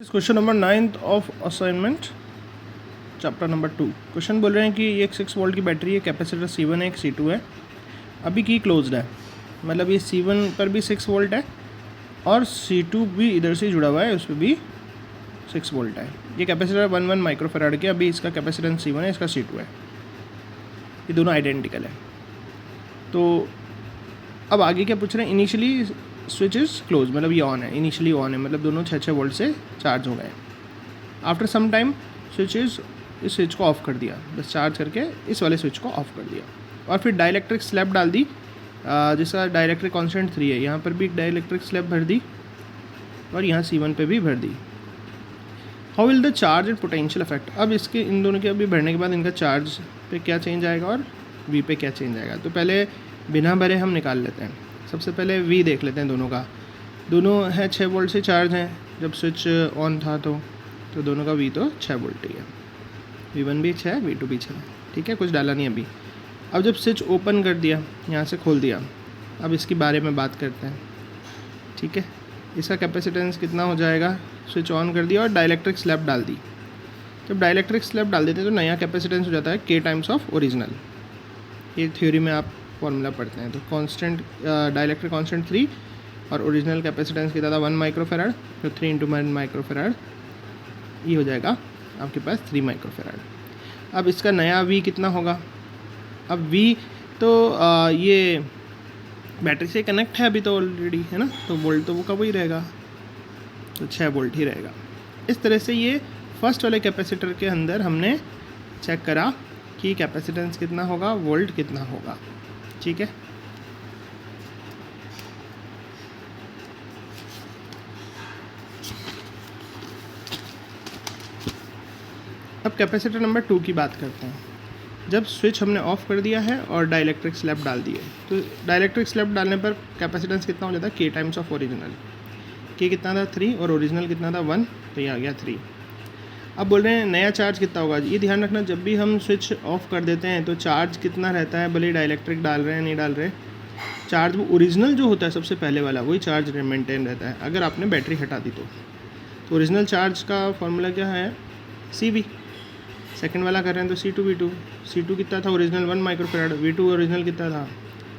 इस question number 9th of assignment chapter number 2। Question बोल रहे हैं कि ये एक 6 वोल्ट की बैटरी है, कैपेसिटर C1 है, एक C2 है, अभी की क्लोज्ड है, मतलब ये C1 पर भी 6 वोल्ट है और C2 भी इधर से जुड़ा हुआ है, उस पर भी 6 वोल्ट है। ये कैपेसिटर 1 माइक्रोफैराड के, अभी इसका कैपेसिटेंस C1 है, इसका C2 है, ये दोनों आइडेंटिकल है। तो अब आगे क्या पूछ रहे हैं, इनिशियली स्विच इज़ क्लोज, मतलब ये ऑन है, इनिशियली ऑन है, मतलब दोनों 6 वोल्ट से चार्ज हो गए। आफ्टर सम टाइम इस स्विच को ऑफ कर दिया, बस चार्ज करके इस वाले स्विच को ऑफ कर दिया और फिर डाइलेक्ट्रिक स्लैब डाल दी, जिसका डाइलेक्ट्रिक कांस्टेंट 3 है। यहाँ पर भी एक डाइलेक्ट्रिक स्लैब भर दी और यहाँ C1 पे भी भर दी। How will the charge and potential effect, अब इसके इन दोनों के अभी भरने के बाद इनका चार्ज पे क्या चेंज आएगा और V पे क्या चेंज आएगा। तो पहले बिना भरे हम निकाल लेते हैं। सबसे पहले V देख लेते हैं दोनों का। दोनों है 6 वोल्ट से चार्ज हैं, जब स्विच ऑन था तो दोनों का V तो 6 वोल्ट ही है, V1 भी 6 V2 भी 6, ठीक है, कुछ डाला नहीं अभी। अब जब स्विच ओपन कर दिया, यहाँ से खोल दिया, अब इसके बारे में बात करते हैं, ठीक है। इसका कैपेसिटेंस कितना हो जाएगा, स्विच ऑन कर दिया और डाइलेक्ट्रिक स्लैब डाल दी। जब डाइलेक्ट्रिक स्लैब डाल देते हैं तो नया कैपेसिटेंस हो जाता है K टाइम्स ऑफ ओरिजिनल। ये थ्योरी में आप फॉर्मूला पढ़ते हैं। तो कांस्टेंट डाइलेक्ट्रिक कांस्टेंट 3 और ओरिजिनल कैपेसिटेंस कितना था 1 माइक्रोफैराड, तो 3 × 1 माइक्रोफैराड, ये हो जाएगा आपके पास 3 माइक्रोफैराड। अब इसका नया V कितना होगा, अब V तो ये बैटरी से कनेक्ट है अभी तो ऑलरेडी, है ना, तो वोल्ट तो वो का वही रहेगा, तो 6 वोल्ट ही रहेगा। इस तरह से ये फर्स्ट वाले कैपेसिटर के अंदर हमने चेक करा कि कैपेसिटेंस कितना होगा, वोल्ट कितना होगा, ठीक है। अब कैपेसिटर नंबर 2 की बात करते हैं। जब स्विच हमने ऑफ कर दिया है और डाइलेक्ट्रिक स्लैब डाल दिए, तो डाइलेक्ट्रिक स्लैब डालने पर कैपेसिटेंस कितना हो जाता है K times of original. K कितना था 3 और ओरिजिनल कितना था 1, तो ये आ गया 3। अब बोल रहे हैं नया चार्ज कितना होगा। ये ध्यान रखना, जब भी हम स्विच ऑफ कर देते हैं तो चार्ज कितना रहता है, भले डाइलेक्ट्रिक डाल रहे हैं नहीं डाल रहे, चार्ज वो ओरिजिनल जो होता है सबसे पहले वाला वही चार्ज मेंटेन रहता है। अगर आपने बैटरी हटा दी तो ओरिजिनल चार्ज का फॉर्मूला क्या है CV, सेकंड वाला कर रहे हैं तो C2V2। C2 कितना था ओरिजिनल 1 माइक्रोफैराड, V2 ओरिजिनल कितना था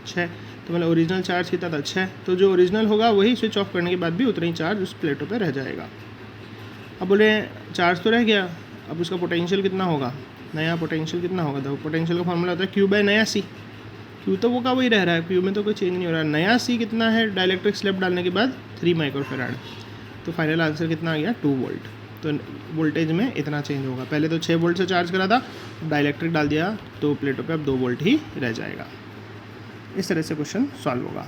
6, तो मतलब ओरिजिनल चार्ज कितना था 6, तो जो ओरिजिनल होगा वही स्विच ऑफ करने के बाद भी उतना ही चार्ज उस प्लेटों पे रह जाएगा। अब बोले चार्ज तो रह गया, अब उसका पोटेंशियल कितना होगा, नया पोटेंशियल कितना होगा। तो पोटेंशियल का फॉर्मूला होता है Q बाय नया C। Q तो वो का वही रह रहा है, Q में तो कोई चेंज नहीं हो रहा है। नया C कितना है डाइलेक्ट्रिक स्लैब डालने के बाद 3 माइक्रोफैराड, तो फाइनल आंसर कितना आ गया 2 वोल्ट। तो वोल्टेज में इतना चेंज होगा, पहले तो 6 वोल्ट से चार्ज करा था, डाइलेक्ट्रिक डाल दिया तो प्लेटों पे अब 2 वोल्ट ही रह जाएगा। इस तरह से क्वेश्चन सॉल्व होगा।